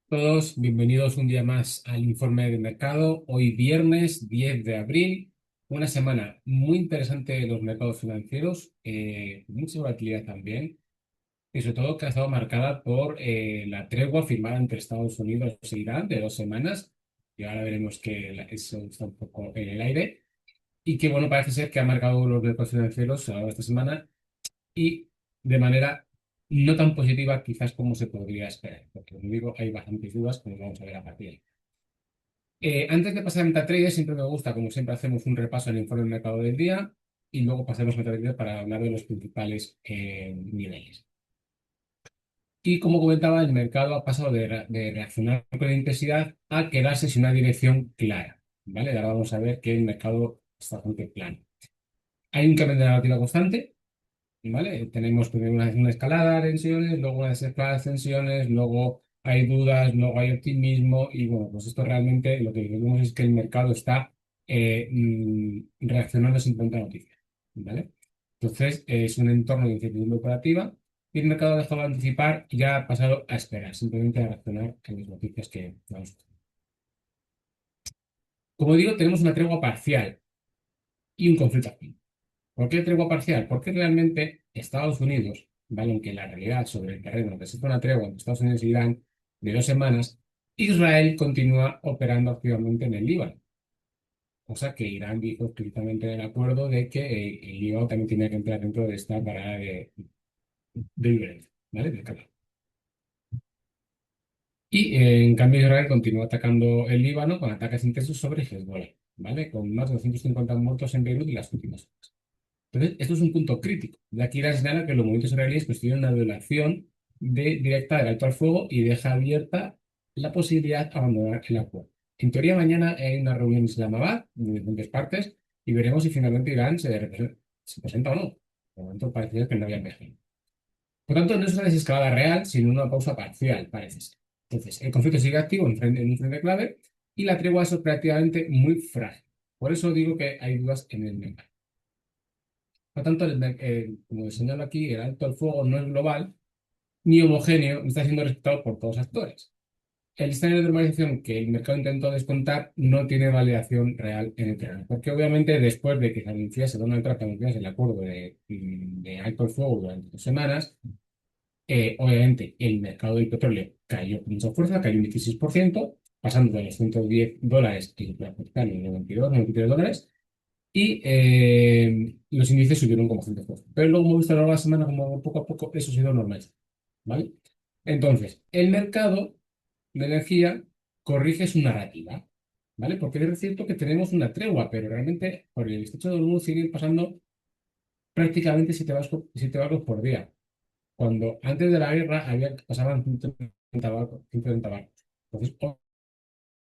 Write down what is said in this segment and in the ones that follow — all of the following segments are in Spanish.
Todos, bienvenidos un día más al informe de mercado. Hoy viernes 10 de abril, una semana muy interesante de los mercados financieros, mucha volatilidad también, y sobre todo que ha estado marcada por la tregua firmada entre Estados Unidos e Irán de 2 semanas, y ahora veremos que eso está un poco en el aire, y que bueno, parece ser que ha marcado los mercados financieros ahora esta semana y de manera no tan positiva quizás como se podría esperar, porque como digo, hay bastantes dudas como vamos a ver a partir de ahí. Antes de pasar a MetaTrader, siempre me gusta, como siempre, hacemos un repaso al informe del mercado del día y luego pasamos a MetaTrader para hablar de los principales niveles. Y como comentaba, el mercado ha pasado de reaccionar con intensidad a quedarse sin una dirección clara, ¿vale? Ahora vamos a ver que el mercado está bastante plano. Hay un cambio de narrativa constante. ¿Vale? Tenemos primero una escalada de tensiones, luego una desescalada de tensiones, luego hay dudas, luego hay optimismo y bueno, pues esto realmente lo que vemos es que el mercado está reaccionando simplemente a noticias, ¿vale? Entonces es un entorno de incertidumbre operativa y el mercado ha dejado de anticipar y ya ha pasado a esperar, simplemente a reaccionar a las noticias que vamos. Como digo, tenemos una tregua parcial y un conflicto activo. ¿Por qué tregua parcial? Porque realmente Estados Unidos, ¿vale? Aunque la realidad sobre el terreno necesita una tregua entre Estados Unidos e Irán de 2 semanas, Israel continúa operando activamente en el Líbano. Cosa que Irán dijo explícitamente en el acuerdo de que el Líbano también tenía que entrar dentro de esta parada de violencia, ¿vale? De calor. Y en cambio Israel continúa atacando el Líbano con ataques intensos sobre Hezbollah, ¿vale? Con más de 250 muertos en Beirut y las últimas horas. Entonces, esto es un punto crítico. De aquí la señala que los movimientos israelíes constituyen una violación directa del alto al fuego y deja abierta la posibilidad de abandonar el acuerdo. En teoría, mañana hay una reunión en Islamabad de diferentes partes y veremos si finalmente Irán se presenta o no. De momento parece ser que no había viaje. Por tanto, no es una desescalada real, sino una pausa parcial, parece ser. Entonces, el conflicto sigue activo en un frente clave y la tregua es operativamente muy frágil. Por eso digo que hay dudas en el mercado. Por tanto, como señalo aquí, el alto al fuego no es global ni homogéneo, ni está siendo respetado por todos los actores. El escenario de normalización que el mercado intentó descontar no tiene validación real en el terreno, porque obviamente después de que se anunciase Donald Trump anunciase el acuerdo de alto al fuego durante 2 semanas, obviamente el mercado del petróleo cayó con mucha fuerza, cayó un 16%, pasando de los $110 y la capital en 92, $93, y los índices subieron como 100%. Pero luego hemos visto a lo largo de la semana como poco a poco eso se ha ido normalizando, ¿vale? Entonces, el mercado de energía corrige su narrativa, ¿vale? Porque es cierto que tenemos una tregua, pero realmente por el estrecho de Hormuz siguen pasando prácticamente 7 barcos por día, cuando antes de la guerra pasaban 130 barcos, 130 barcos. Entonces,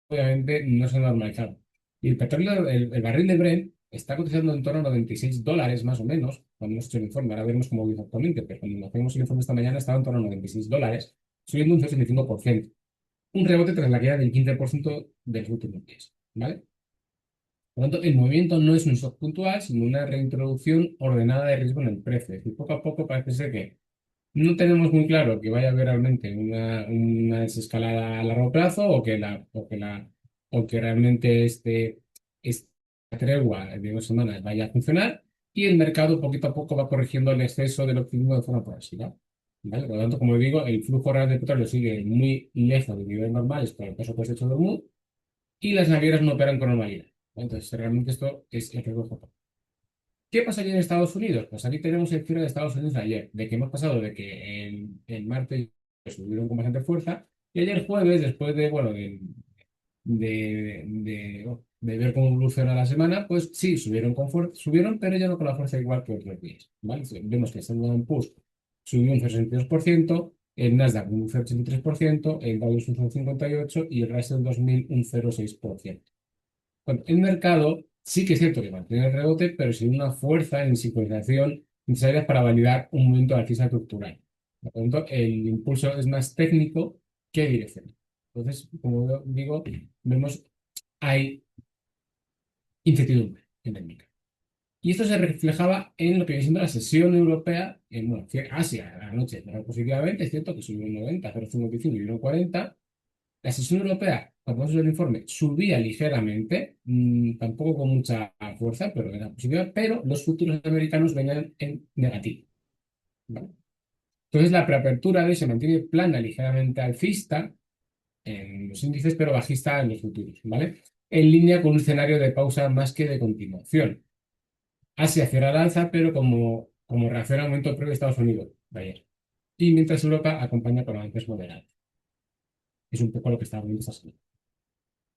obviamente no se ha normalizado. Y el petróleo, el barril de Brent está cotizando en torno a $96 más o menos, cuando hemos hecho el informe. Ahora veremos cómo dice actualmente, pero cuando hacemos el informe esta mañana estaba en torno a $96, subiendo un 65%. Un rebote tras la caída del 15% de los últimos días, ¿vale? Por lo tanto, el movimiento no es un shock puntual, sino una reintroducción ordenada de riesgo en el precio. Es decir, poco a poco parece ser que no tenemos muy claro que vaya a haber realmente una desescalada a largo plazo o que realmente esta tregua de 2 semanas vaya a funcionar y el mercado poquito a poco va corrigiendo el exceso del optimismo de forma progresiva. ¿Vale? Por lo tanto, como digo, el flujo real de petróleo sigue muy lejos de niveles normales por el peso que hecho del mundo y las navieras no operan con normalidad. Entonces, realmente esto es el riesgo. ¿Qué pasaría en Estados Unidos? Pues aquí tenemos el cierre de Estados Unidos ayer, de que hemos pasado de que el martes subieron con bastante fuerza y ayer jueves, después de, bueno, de ver cómo evoluciona la semana, pues sí, subieron con fuerza, subieron, pero ya no con la fuerza igual que otros días, ¿vale? Vemos que el Standard Poor's subió un 62%, el Nasdaq un 83%, el Dow Jones un 58% y el Russell 2000 un 0,6%. Bueno, el mercado sí que es cierto que mantiene el rebote, pero sin una fuerza en sincronización necesaria para validar un movimiento de alcista estructural. Por lo tanto, el impulso es más técnico que direccional. Entonces, como yo digo, vemos hay incertidumbre en el mercado. Y esto se reflejaba en lo que viene siendo la sesión europea, en bueno, que Asia a la noche cerró positivamente, es cierto que subió un 90, 0,55 y uno 40, La sesión europea, cuando vemos el informe, subía ligeramente, tampoco con mucha fuerza, pero era positiva, pero los futuros americanos venían en negativo. ¿Vale? Entonces la preapertura de hoy se mantiene plana, ligeramente alcista en los índices, pero bajista en los futuros, ¿vale? En línea con un escenario de pausa más que de continuación. Asia cierra al alza, pero como reacción al aumento previo de Estados Unidos de ayer. Y mientras Europa acompaña con avances moderados. Es un poco lo que estamos viendo esta semana.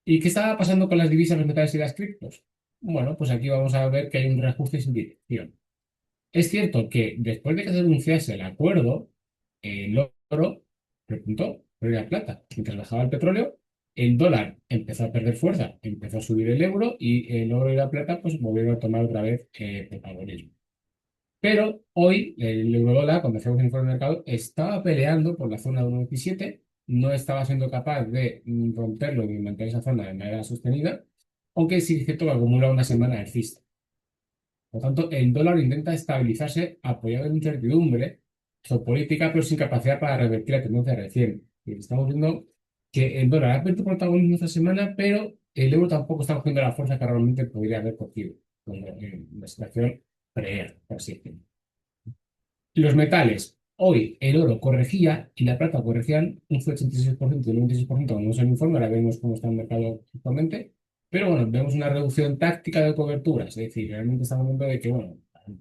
¿Y qué estaba pasando con las divisas, los metales y las criptos? Bueno, pues aquí vamos a ver que hay un reajuste sin dirección. Es cierto que después de que se anunciase el acuerdo, el oro repuntó, pero era plata. Mientras bajaba el petróleo, el dólar empezó a perder fuerza, empezó a subir el euro y el oro y la plata pues volvieron a tomar otra vez protagonismo. Pero hoy el eurodólar, cuando hacemos el informe de mercado, estaba peleando por la zona de 1,17, no estaba siendo capaz de romperlo ni mantener esa zona de manera sostenida, aunque sí es cierto que acumula una semana alcista. Por tanto, el dólar intenta estabilizarse apoyado en incertidumbre geopolítica, pero sin capacidad para revertir la tendencia reciente. Y estamos viendo que el dólar ha perdido protagonismo esta semana, pero el euro tampoco está cogiendo la fuerza que realmente podría haber cogido en la situación pre por así decirlo. Los metales. Hoy el oro corregía y la plata corregían un 86% y un 96% cuando no es el informe, ahora vemos cómo está el mercado actualmente. Pero bueno, vemos una reducción táctica de cobertura, es decir, realmente estamos viendo de que, bueno,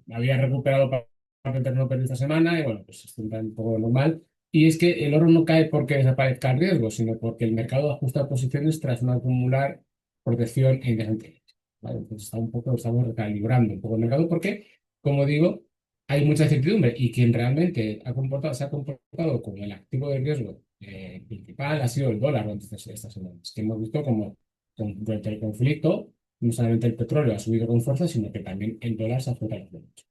había recuperado para el terreno perdido esta semana y bueno, pues esto está un poco normal. Y es que el oro no cae porque desaparezca el riesgo, sino porque el mercado ajusta posiciones tras no acumular protección en días anteriores. ¿Vale? Entonces está un poco, estamos recalibrando un poco el mercado porque, como digo, hay mucha incertidumbre y quien realmente se ha comportado como el activo de riesgo principal ha sido el dólar durante estas semanas, que hemos visto como durante el conflicto no solamente el petróleo ha subido con fuerza, sino que también el dólar se ha fortalecido mucho.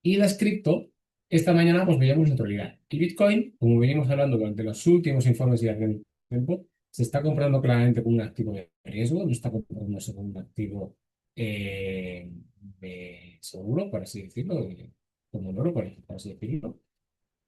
Y las cripto, esta mañana pues veíamos neutralidad. Y Bitcoin, como venimos hablando durante los últimos informes y hace tiempo, se está comprando claramente como un activo de riesgo, no está comprándose como un activo eh, seguro, por así decirlo, como el oro, por así decirlo.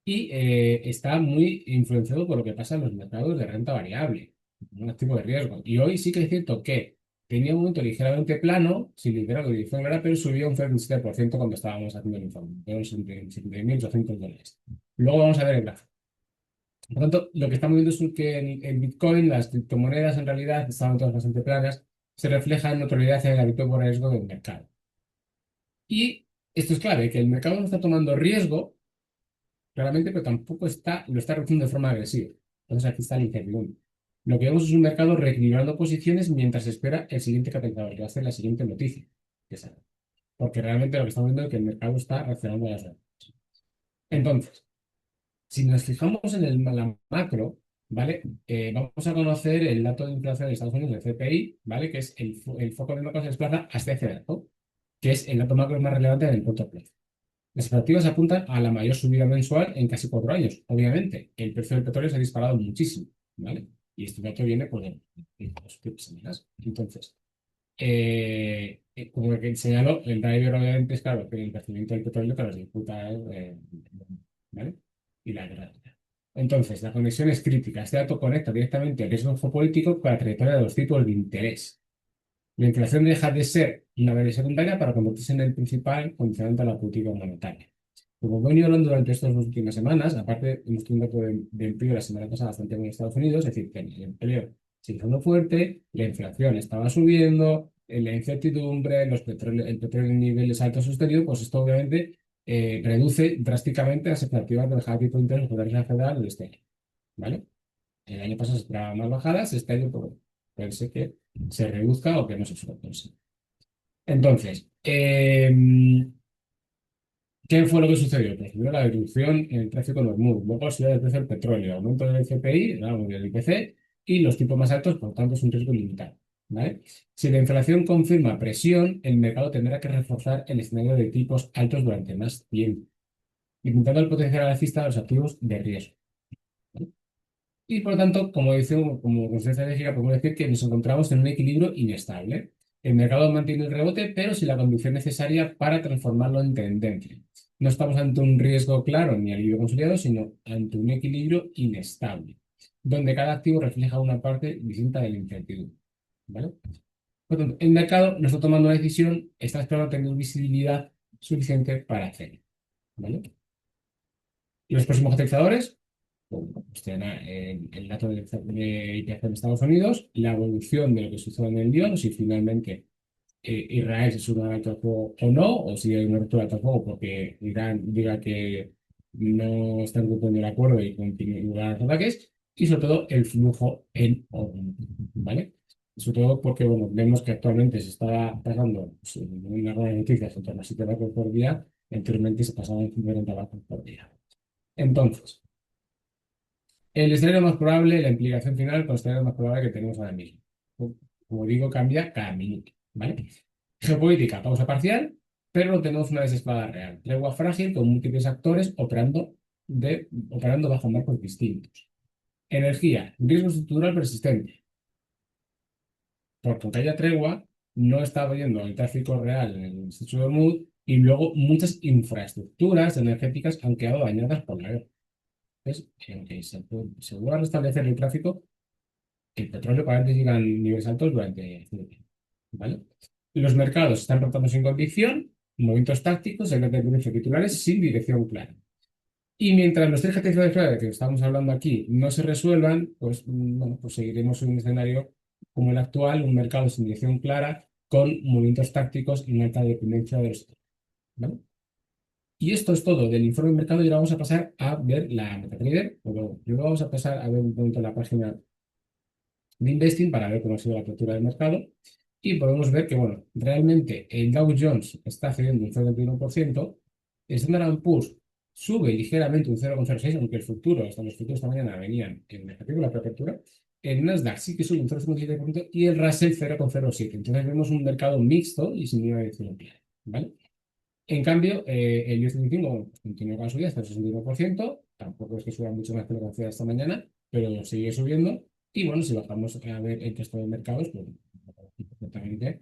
Y está muy influenciado por lo que pasa en los mercados de renta variable, un activo de riesgo. Y hoy sí que es cierto que tenía un momento ligeramente plano, sin liderazgo y dirección clara, pero subió un 0,7% cuando estábamos haciendo el informe, de unos 70.800 dólares. Luego vamos a ver el gráfico. Por tanto, lo que estamos viendo es que el Bitcoin, las criptomonedas en realidad estaban todas bastante planas, se refleja en neutralidad en el hábito por riesgo del mercado. Y esto es clave, que el mercado no está tomando riesgo claramente, pero tampoco lo está reduciendo de forma agresiva. Entonces aquí está la incertidumbre. Lo que vemos es un mercado reequilibrando posiciones mientras se espera el siguiente catalizador, que va a ser la siguiente noticia. Porque realmente lo que estamos viendo es que el mercado está reaccionando a las datos. Entonces, si nos fijamos en la macro, ¿vale? Vamos a conocer el dato de inflación de Estados Unidos, el CPI, ¿vale? Que es el foco del mercado se desplaza hasta ese dato, que es el dato macro más relevante del corto plazo. Las expectativas apuntan a la mayor subida mensual en casi 4 años. Obviamente, el precio del petróleo se ha disparado muchísimo, ¿vale? Y este dato viene por de las últimas semanas. Entonces, como que señaló, el driver obviamente es claro que el crecimiento del petróleo que los disputa, ¿vale? Y la guerra. Entonces, la conexión es crítica. Este dato conecta directamente el riesgo geopolítico con la trayectoria de los tipos de interés. La inflación deja de ser una variable secundaria para convertirse en el principal condicionante a la política monetaria. Como he venido hablando durante estas 2 últimas semanas, aparte hemos tenido un dato de empleo la semana pasada bastante en Estados Unidos, es decir, que el empleo sigue siendo fuerte, la inflación estaba subiendo, la incertidumbre, el petróleo en niveles altos sostenidos, pues esto obviamente reduce drásticamente las expectativas de bajar tipo de interés por la Reserva Federal de este año. ¿Vale? El año pasado se esperaban más bajadas, este año pues, puede ser que se reduzca o que no se soporte. Entonces, ¿qué fue lo que sucedió? Pues primero la reducción en el precio con los MUD, luego la subida del precio del petróleo, aumento del CPI, el aumento del IPC y los tipos más altos, por tanto es un riesgo limitado. ¿Vale? Si la inflación confirma presión, el mercado tendrá que reforzar el escenario de tipos altos durante más tiempo, limitando el potencial alcista de los activos de riesgo. Y por lo tanto, como constante estratégica, podemos decir que nos encontramos en un equilibrio inestable. El mercado mantiene el rebote, pero sin la condición necesaria para transformarlo en tendencia. No estamos ante un riesgo claro ni alivio consolidado, sino ante un equilibrio inestable. donde cada activo refleja una parte distinta de la incertidumbre. ¿Vale? Por tanto, el mercado no está tomando una decisión, está esperando tener visibilidad suficiente para hacerlo. ¿Vale? Y los próximos catalizadores, bueno, pues tienen el dato de IPC en Estados Unidos, la evolución de lo que sucede en el Líbano, si finalmente Israel se suma al alto al fuego o no, o si hay una ruptura del alto al fuego porque Irán diga que no están cumpliendo el acuerdo y continúan los ataques, y sobre todo el flujo en orden, ¿vale? Sobre todo porque, bueno, vemos que actualmente se está pasando pues, en una rueda de noticias en torno a 7 barcos por día, anteriormente se pasaba en 50 barcos por día. Entonces, el escenario más probable, la implicación final con el escenario más probable que tenemos ahora mismo. Como digo, cambia cada minuto, ¿vale? Geopolítica, pausa parcial, pero no tenemos una desescalada real. Tregua frágil con múltiples actores operando bajo marcos distintos. Energía, riesgo estructural persistente. Porque aunque haya tregua, no está habiendo el tráfico real en el estrecho de Hormuz y luego muchas infraestructuras energéticas han quedado dañadas por la guerra. Entonces, aunque se vuelva a restablecer el tráfico, el petróleo probablemente siga en niveles altos durante este tiempo, ¿vale? Los mercados están rotando sin convicción, movimientos tácticos, hay tendencias titulares sin dirección clara. Y mientras los tres ejercicios de que estamos hablando aquí no se resuelvan, pues, bueno, pues seguiremos en un escenario como el actual, un mercado sin dirección clara, con movimientos tácticos y una alta dependencia de los sectores, ¿vale? Y esto es todo del informe de mercado y ahora vamos a pasar a ver la MetaTrader. Luego vamos a pasar a ver un momento la página de Investing para ver cómo ha sido la apertura del mercado. Y podemos ver que, bueno, realmente el Dow Jones está cediendo un 0,21%, el Standard Poor's sube ligeramente un 0,06, aunque el futuro, hasta los futuros esta mañana venían en negativo la preapertura. El Nasdaq sí que sube un 0,57% y el Russell 0,07. Entonces vemos un mercado mixto y sin una dirección clara, ¿vale? En cambio, el US 25 bueno, pues continúa con su subida hasta el 61%, tampoco es que suba mucho más que lo que hacía esta mañana, pero sigue subiendo. Y bueno, si bajamos a ver el resto de mercados, pues perfectamente.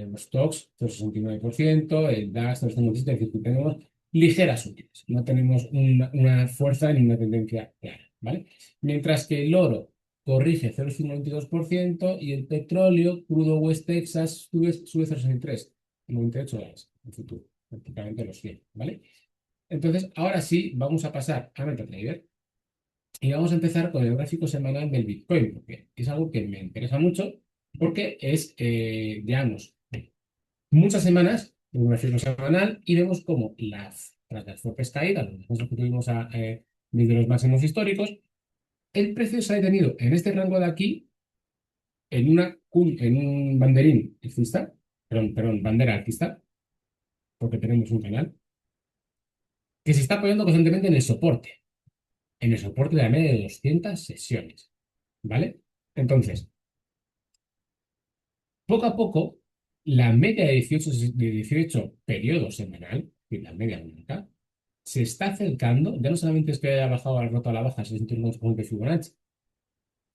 Los stocks, 0,69%, el DAX, 0,57%, es decir, tenemos ligeras subidas, no tenemos una fuerza ni una tendencia clara, ¿vale? Mientras que el oro corrige 0,52% y el petróleo crudo West Texas sube 0,63%, 98 dólares en futuro, prácticamente los 100, ¿vale? Entonces, ahora sí, vamos a pasar a MetaTrader y vamos a empezar con el gráfico semanal del Bitcoin, porque es algo que me interesa mucho, porque es, digamos, muchas semanas, un gráfico semanal, y vemos como tras las fuertes caídas, los descensos que tuvimos desde los máximos históricos, el precio se ha detenido en este rango de aquí, en un banderín alcista, perdón, bandera alcista, porque tenemos un canal, que se está apoyando constantemente en el soporte de la media de 200 sesiones, ¿vale? Entonces, poco a poco, la media de 18 periodos semanal, y la media única, se está acercando, ya no solamente es que haya bajado al roto a la baja 600 de Fibonacci,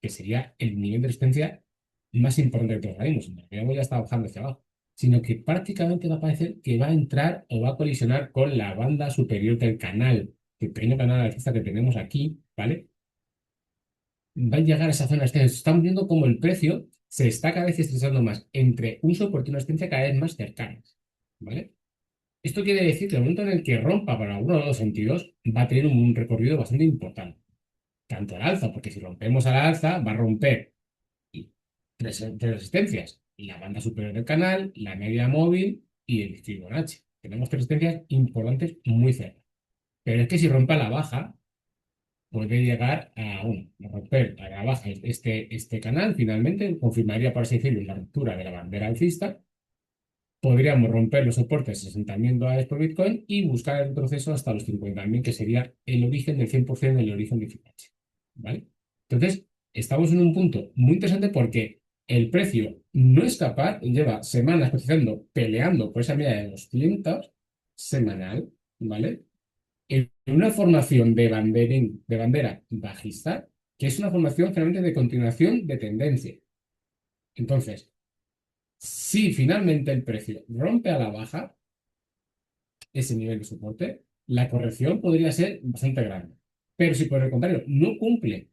que sería el nivel de resistencia más importante de todos los organismos, en realidad ya está bajando hacia abajo, sino que prácticamente va a parecer que va a entrar o va a colisionar con la banda superior del canal, el pequeño canal alcista que tenemos aquí, ¿vale? Va a llegar a esa zona de estamos viendo cómo el precio se está cada vez estrechando más entre un soporte y una resistencia cada vez más cercanas, ¿vale? Esto quiere decir que el momento en el que rompa para alguno de los dos sentidos va a tener un recorrido bastante importante, tanto al alza, porque si rompemos al alza va a romper tres resistencias, la banda superior del canal, la media móvil y el Fibonacci. Tenemos tres resistencias importantes muy cerca. Pero es que si rompe a la baja, puede llegar a romper a la baja este canal, finalmente, confirmaría, por así decirlo, la ruptura de la bandera alcista. Podríamos romper los soportes de $60.000 por Bitcoin y buscar el proceso hasta los 50.000, que sería el origen del 100% del origen de Fibonacci, ¿vale? Entonces, estamos en un punto muy interesante porque el precio no es capaz, lleva semanas cotizando, peleando por esa media de 200 semanal, ¿vale? En una formación de bandera bajista, que es una formación generalmente de continuación de tendencia. Entonces, si finalmente el precio rompe a la baja ese nivel de soporte, la corrección podría ser bastante grande. Pero si por el contrario no cumple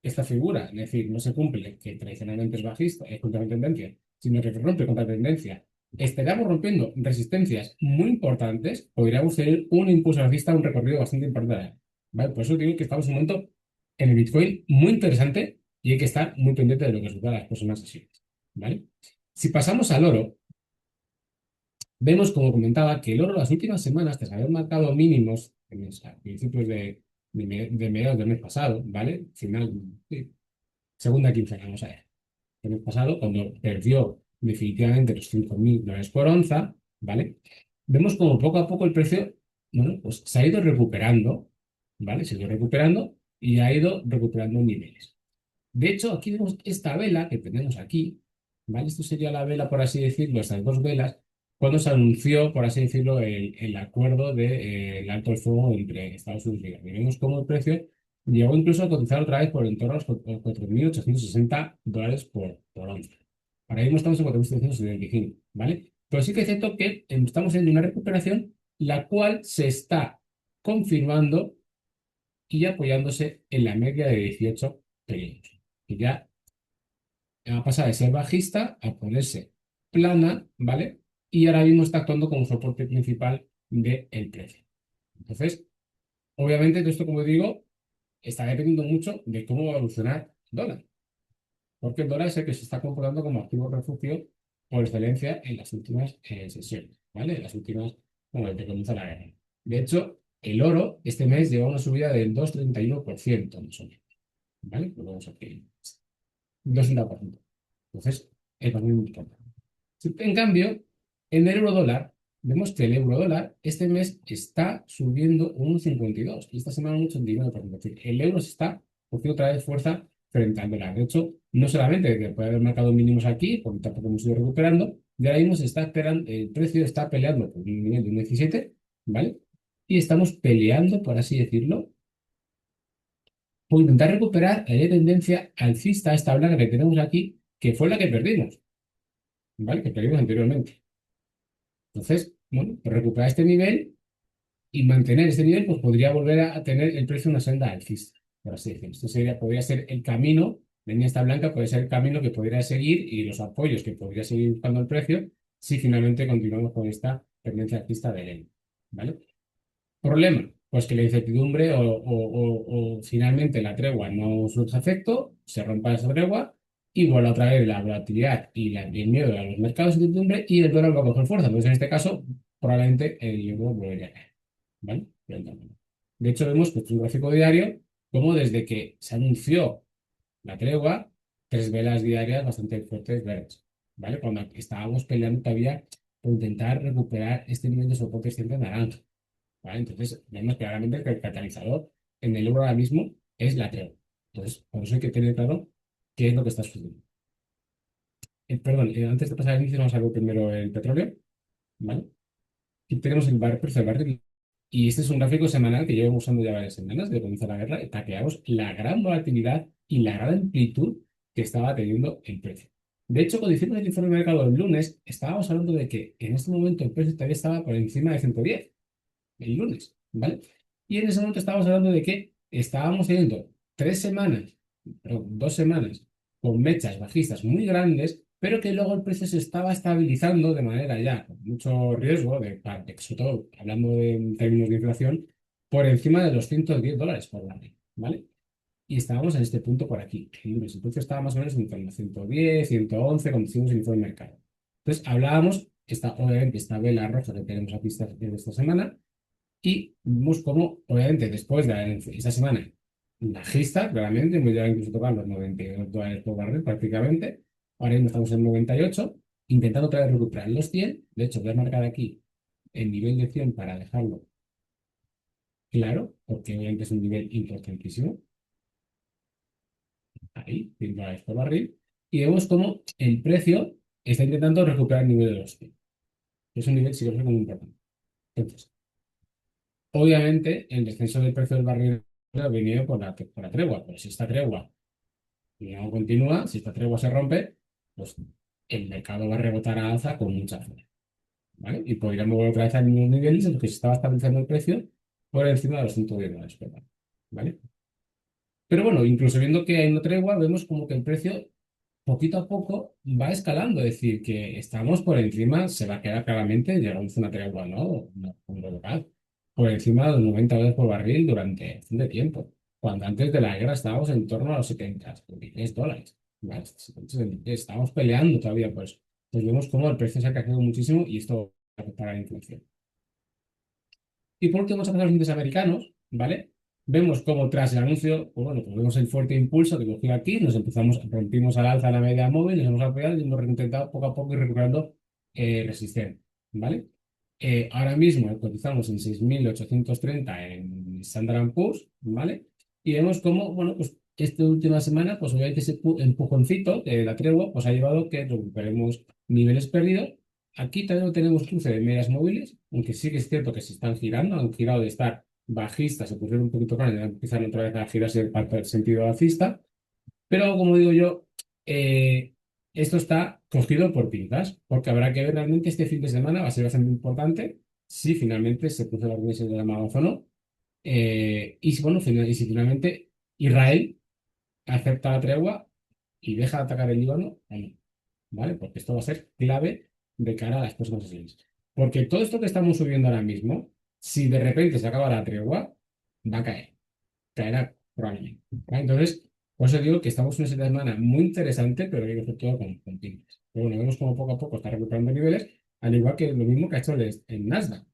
esta figura, es decir, no se cumple, que tradicionalmente es bajista, es contra la tendencia, sino que rompe contra la tendencia, estaríamos rompiendo resistencias muy importantes, podríamos tener un impulso alcista, un recorrido bastante importante. ¿Vale? Por eso digo que estamos en un momento en el Bitcoin muy interesante y hay que estar muy pendiente de lo que suceda en las próximas sesiones. ¿Vale? Si pasamos al oro, vemos, como comentaba, que el oro las últimas semanas, tras haber marcado mínimos a principios de mediados del mes pasado, ¿vale? Final, sí, segunda quincena, vamos a ver. El mes pasado, cuando perdió definitivamente los $5.000 por onza, ¿vale? Vemos como poco a poco el precio, bueno, pues se ha ido recuperando, ¿vale? Se ha ido recuperando y ha ido recuperando niveles. De hecho, aquí vemos esta vela que tenemos aquí, ¿vale? Esto sería la vela, por así decirlo, estas dos velas, cuando se anunció, por así decirlo, el acuerdo del alto el fuego entre Estados Unidos y Irán. Y vemos cómo el precio llegó incluso a cotizar otra vez por en torno a los $4.860 por onza. Ahora mismo estamos en 4.775, ¿vale? Pero sí que es cierto que estamos en una recuperación, la cual se está confirmando y apoyándose en la media de 18 periodos que ya ha pasado de ser bajista a ponerse plana, ¿vale? Y ahora mismo está actuando como soporte principal del precio. Entonces, obviamente, todo esto, como digo, está dependiendo mucho de cómo va a evolucionar el dólar, porque el dólar es el que se está comportando como activo refugio por excelencia en las últimas sesiones, ¿vale? En las últimas, como desde que comenzó la guerra. De hecho, el oro este mes lleva una subida del 2,31%, más o menos, ¿vale? Lo vemos aquí. 2,30%. Entonces, es bastante importante. En cambio, en el euro dólar, vemos que el euro dólar este mes está subiendo un 52 y esta semana un 89%. Es decir, el euro se está cogiendo otra vez fuerza frente al dólar. De hecho, no solamente que puede haber marcado mínimos aquí, porque tampoco hemos ido recuperando, y ahora mismo se está esperando, el precio está peleando por un nivel de un 17, ¿vale? Y estamos peleando, por así decirlo, por intentar recuperar la tendencia alcista, esta blanca que tenemos aquí, que fue la que perdimos, ¿vale? Que perdimos anteriormente. Entonces, bueno, pues recuperar este nivel y mantener este nivel, pues podría volver a tener el precio una senda alcista, por así decirlo. Esto sería, podría ser el camino, la línea esta blanca puede ser el camino que podría seguir y los apoyos que podría seguir buscando el precio si finalmente continuamos con esta tendencia alcista de ELEN, ¿vale? Problema, pues que la incertidumbre o finalmente la tregua no surge efecto, se rompa esa tregua y vuelve otra vez la volatilidad y el miedo a los mercados de incertidumbre y el dólar va a coger fuerza. Entonces, en este caso, probablemente el euro volvería a caer, ¿vale? De hecho, vemos que es un gráfico diario como desde que se anunció la tregua, tres velas diarias bastante fuertes verdes, ¿vale? Cuando estábamos peleando todavía por intentar recuperar este nivel de soporte siempre naranja. ¿Vale? Entonces, vemos claramente que el catalizador en el euro ahora mismo es la tregua. Entonces, por eso hay que tener claro qué es lo que está sucediendo. Perdón, antes de pasar al inicio, vamos a ver primero el petróleo, ¿vale? Aquí tenemos precio del barril. Y este es un gráfico semanal que llevo usando ya varias semanas desde que comenzó la guerra. Para que veamos la gran volatilidad y la gran amplitud que estaba teniendo el precio. De hecho, cuando hicimos el informe de mercado el lunes, estábamos hablando de que en este momento el precio todavía estaba por encima de 110 el lunes, ¿vale? Y en ese momento estábamos hablando de que estábamos teniendo 3 semanas, perdón, 2 semanas con mechas bajistas muy grandes, pero que luego el precio se estaba estabilizando de manera ya con mucho riesgo, sobre todo hablando en términos de inflación, por encima de los $110 por barril, ¿vale? Y estábamos en este punto por aquí, el lunes. El precio estaba más o menos entre los 110, 111 cuando hicimos el informe de mercado. Entonces hablábamos, obviamente, esta vela roja que tenemos aquí esta semana, y vimos cómo, obviamente, después de esa semana bajista, claramente, hemos llegado incluso a tocar los $92 por barril prácticamente. Ahora mismo estamos en 98, intentando otra vez recuperar los 100. De hecho, voy a marcar aquí el nivel de 100 para dejarlo claro, porque obviamente es un nivel importantísimo. Ahí, $100 por barril. Y vemos cómo el precio está intentando recuperar el nivel de los 100. Es un nivel, sí que es muy importante. Entonces, obviamente, el descenso del precio del barril ha venido por la tregua, pero si esta tregua no continúa, si esta tregua se rompe, pues el mercado va a rebotar a alza con mucha fuerza, ¿vale? Y podríamos volver otra vez a mismos niveles en los que se estaba estabilizando el precio por encima de los $110 por barril, ¿vale? Pero bueno, incluso viendo que hay una tregua, vemos como que el precio poquito a poco va escalando, es decir, que estamos por encima, se va a quedar claramente, llegamos a una tregua, ¿no? Un local, por encima de los 90 dólares por barril durante bastante tiempo, cuando antes de la guerra estábamos en torno a los 70 $10, ¿vale? Entonces, estamos peleando todavía por eso. Pues vemos cómo el precio se ha crecido muchísimo y esto va a afectar a la inflación. Y por último, vamos a pasar a los índices americanos, ¿vale? Vemos cómo tras el anuncio, pues bueno, pues vemos el fuerte impulso que cogió aquí, nos empezamos, rompimos al alza la media móvil, nos hemos apoyado y hemos intentado poco a poco ir recuperando resistencia, ¿vale? Ahora mismo cotizamos en 6.830 en Standard Poor's, ¿vale? Y vemos cómo, bueno, pues esta última semana, pues obviamente ese empujoncito de la tregua, pues ha llevado que recuperemos niveles perdidos. Aquí también no tenemos cruce de medias móviles, aunque sí que es cierto que se están girando, han girado de estar bajistas, se pusieron un poquito más, y empiezan otra vez a girarse para el sentido alcista, pero como digo yo, eh, esto está cogido por pinzas, porque habrá que ver realmente este fin de semana, va a ser bastante importante si finalmente se cruza la organización de la Hamas o no, y si, bueno, y si finalmente Israel acepta la tregua y deja de atacar el Líbano o no. ¿Vale? Porque esto va a ser clave de cara a las próximas sesiones. Porque todo esto que estamos subiendo ahora mismo, si de repente se acaba la tregua, va a caer. Caerá probablemente. ¿Vale? Entonces, por eso digo que estamos en una semana muy interesante, pero hay que hacer todo con pinzas. Pero bueno, vemos como poco a poco está recuperando niveles, al igual que lo mismo que ha hecho el Nasdaq.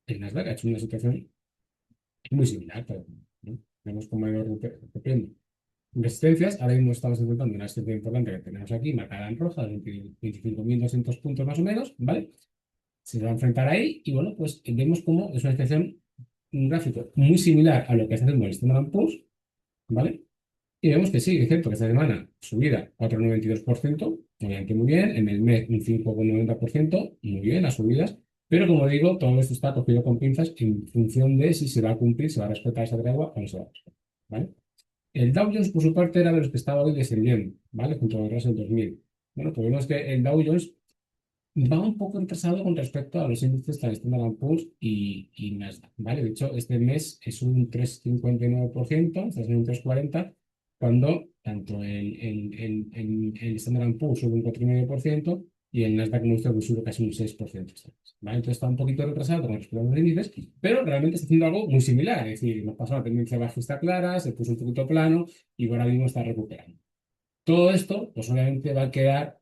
El Nasdaq ha hecho una situación muy similar, pero ¿no? Vemos cómo ha ido recuperando resistencias. Ahora mismo estamos enfrentando una resistencia importante que tenemos aquí, marcada en roja, de 25.200 puntos más o menos, ¿vale? Se va a enfrentar ahí y bueno, pues vemos cómo es una situación, un gráfico muy similar a lo que está haciendo el Standard Poor's, ¿vale? Y vemos que sí, es cierto que esta semana subida 4,92%, obviamente muy bien, en el mes un 5,90%, muy bien las subidas, pero como digo, todo esto está cogido con pinzas en función de si se va a cumplir, se va a respetar esa tregua o no se va a respetar, ¿vale? El Dow Jones, por su parte, era de los que estaba hoy descendiendo, ¿vale? Junto al Russell 2000. Bueno, pues vemos que el Dow Jones va un poco retrasado con respecto a los índices del Standard Poor's y Nasdaq, ¿vale? De hecho, este mes es un 3,59%, está en un 3,40, cuando tanto el Standard Poor's sube un 4,5% y el Nasdaq nuestro sube casi un 6%, ¿vale? Entonces está un poquito retrasado con respecto a los índices, pero realmente está haciendo algo muy similar, es decir, nos pasó la tendencia bajista clara, se puso un poquito plano y ahora mismo está recuperando. Todo esto, pues obviamente va a quedar,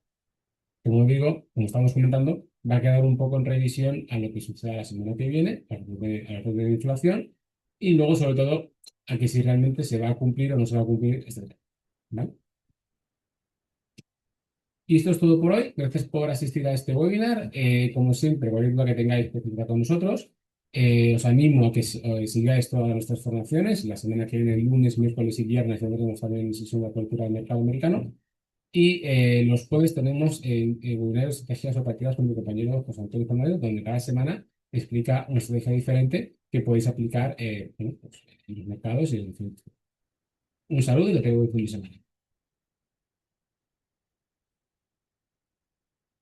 como digo, como estamos comentando, va a quedar un poco en revisión a lo que suceda la semana que viene, a la de inflación, y luego, sobre todo, a que si realmente se va a cumplir o no se va a cumplir este tema, ¿vale? Y esto es todo por hoy. Gracias por asistir a este webinar. Como siempre, cualquier duda que tengáis, participar con nosotros. Os animo a que sigáis todas nuestras formaciones. La semana que viene, el lunes, miércoles y viernes, tendremos también sesión de cultura del mercado americano. Y los jueves tenemos webinarios, estrategias operativas con mi compañero José Antonio Fernández, donde cada semana explica una estrategia diferente que podéis aplicar bueno, pues, en los mercados y en el fin. Un saludo y que tengáis un buen fin de semana.